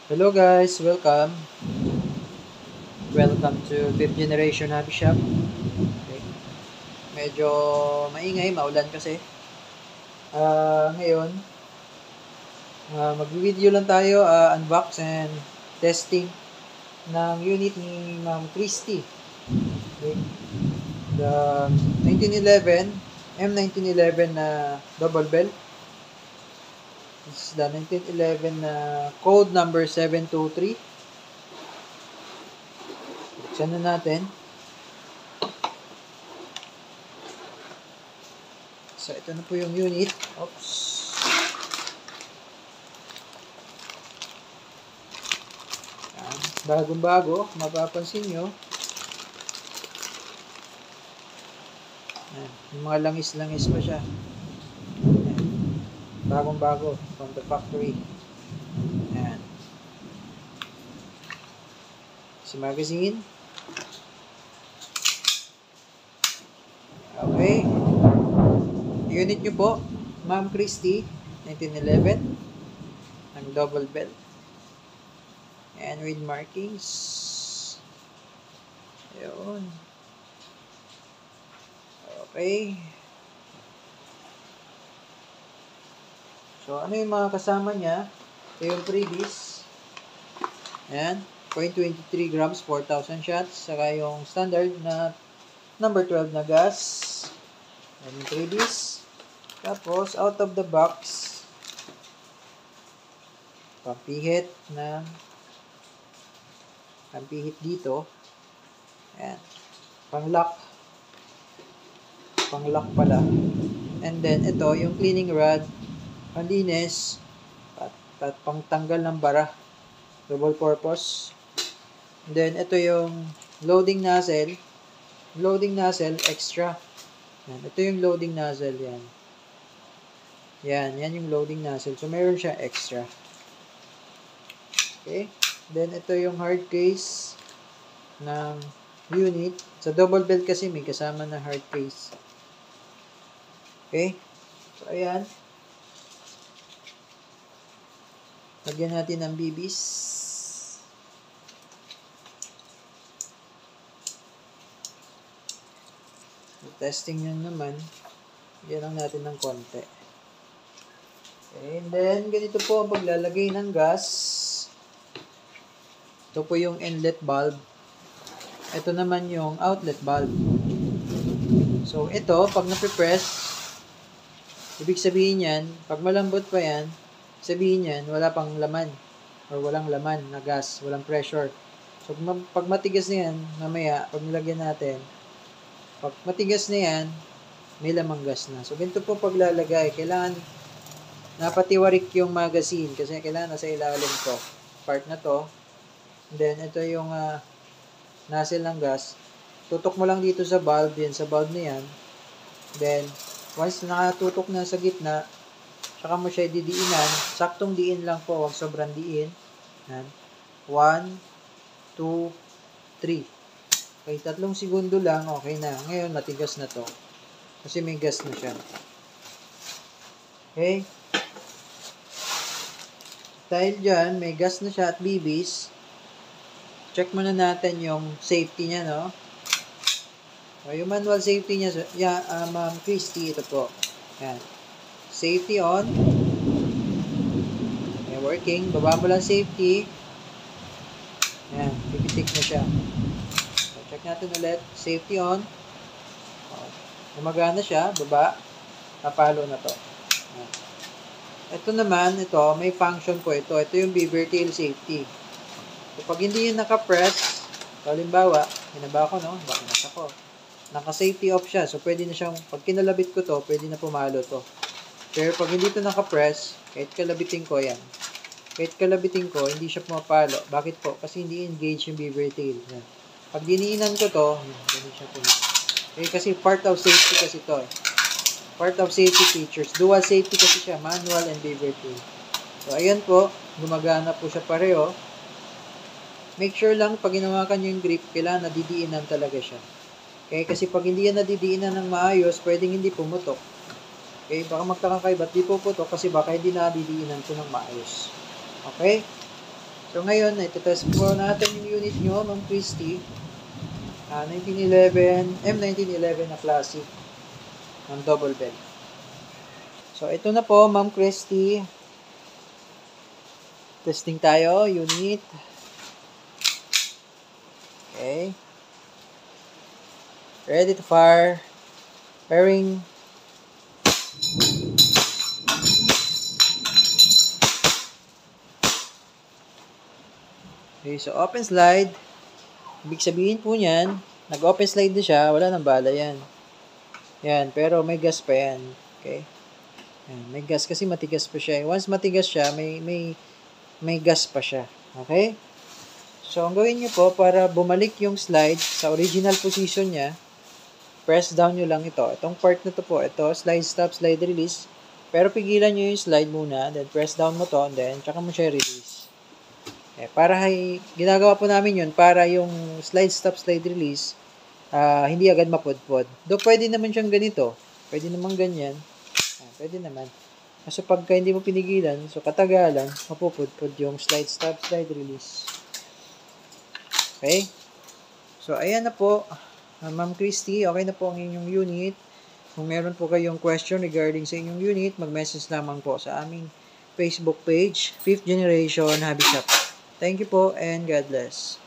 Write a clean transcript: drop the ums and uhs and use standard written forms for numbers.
Hello guys, welcome. Welcome to 5th Generation Hobby Shop. Okay. Medyo maingay, maulan kasi. Ngayon, mag-video lang tayo, unbox and testing ng unit ni Ma'am Christy. Okay. The 1911, M1911 na double bell. This is the 1911 na code number 723. Buksan na natin. So, ito na po yung unit. Oops. Bagong-bago, mapapansin nyo. Ayan, yung mga langis-langis pa siya. Bagong-bago from the factory. Ayan. Si magazine. Okay. Unit nyo po, Ma'am Christy, 1911. Ang double bell. And with markings. Ayun. Okay. So, ano yung mga kasama niya? Ito yung freebies. Ayan. 0.23 grams, 4,000 shots. Saka yung standard na number 12 na gas. Ayan yung freebies. Tapos, out of the box, pampihit dito. Ayan. Pang-lock pala. And then, ito, yung cleaning rod, panlinis, at pangtanggal ng bara. Double purpose. And then, ito yung loading nozzle. Loading nozzle, extra. Yan. Ito yung loading nozzle, yan. Yan yung loading nozzle. So, meron siya extra. Okay. Then, ito yung hard case ng unit. Sa double bell kasi may kasama na hard case. Okay. So, ayan. Lagyan natin ng bibis. So, testing nyo naman. Lagyan lang natin ng konti. Okay. And then, ganito po ang paglalagay ng gas. Ito po yung inlet valve. Ito naman yung outlet valve. So, ito, pag napipress, ibig sabihin yan, pag malambot pa yan, sabihin yan, wala pang laman or walang laman na gas, walang pressure. So, pag matigas na yan, mamaya, pag nilagyan natin, pag matigas na yan, may lamang gas na. So, ganito po paglalagay. Kailangan napatiwarik yung magazine kasi kailangan nasa ilalim to. Part na to. And then, ito yung nozzle ng gas. Tutok mo lang dito sa valve, yan, sa valve na yan. Then, once nakatutok na sa gitna, saka mo siya didiinan. Saktong diin lang po, huwag sobrang diin. Yan. 1, 2, 3. Okay, 3 segundo lang, okay na. Ngayon, matigas na to. Kasi may gas na siya. Okay. Dahil dyan, may gas na siya at bibis, check muna natin yung safety niya, no? So, yung manual safety niya, Ma'am Christy, ito po. Yan. Safety on. Okay, working. Baba mo lang safety. Yan. Pipitik na siya. So, check natin ulit. Safety on. Gumagana siya. Baba. Napalo na to. Yan. Ito naman, ito, may function po ito. Ito yung beaver tail safety. So, pag hindi yun naka-press, halimbawa, hinaba ko, no? Baka nasa ko. Naka-safety off siya. So, pwede na siyang, pag kinalabit ko to, pwede na pumalo to. Pero pag hindi ito naka-press, kahit kalabitin ko, yan. Kahit kalabitin ko, hindi siya pumapalo. Bakit po? Kasi hindi engage yung beaver tail. Yan. Pag diniinan ko to, hindi siya pumalo. Okay, kasi part of safety kasi to. Part of safety features. Dual safety kasi siya. Manual and beaver tail. So, ayan po. Gumagana po siya pareho. Make sure lang, pag ginawakan nyo yung grip, kailangan nadidiinan talaga siya. Okay, kasi pag hindi yan nadidiinan ng maayos, pwedeng hindi pumutok. Okay, baka magtaka kayo, ba't di puputok? Kasi baka hindi nadidiinan ko ng maayos. Okay? So, ngayon, ito-test po natin yung unit nyo, Ma'am Christy. 1911, M1911 na classic ng double bed. So, ito na po, Ma'am Christy. Testing tayo, unit. Okay. Ready to fire. Pairing. Okay, so open slide. Ibig sabihin po niyan, nag-open slide na siya, wala nang bala yan. Yan, pero may gas pa yan. Okay? Yan, may gas kasi matigas pa siya. Once matigas siya, may gas pa siya. Okay? So, ang gawin nyo po, para bumalik yung slide sa original position niya, press down nyo lang ito. Itong part na to po, ito, slide stop, slide release. Pero pigilan nyo yung slide muna, then press down mo to, and then, tsaka mo siya release. Para ginagawa po namin yun para yung slide stop, slide release, hindi agad mapudpod. Though pwede naman siyang ganito. Pwede naman ganyan. Pwede naman. Kasi pagka hindi mo pinigilan, so katagalan, mapupudpod yung slide stop, slide release. Okay? So, ayan na po. Ma'am Christy, okay na po ang inyong unit. Kung meron po kayong question regarding sa inyong unit, mag-message lamang po sa aming Facebook page, 5th Generation Hobby Shop. Thank you po and God bless.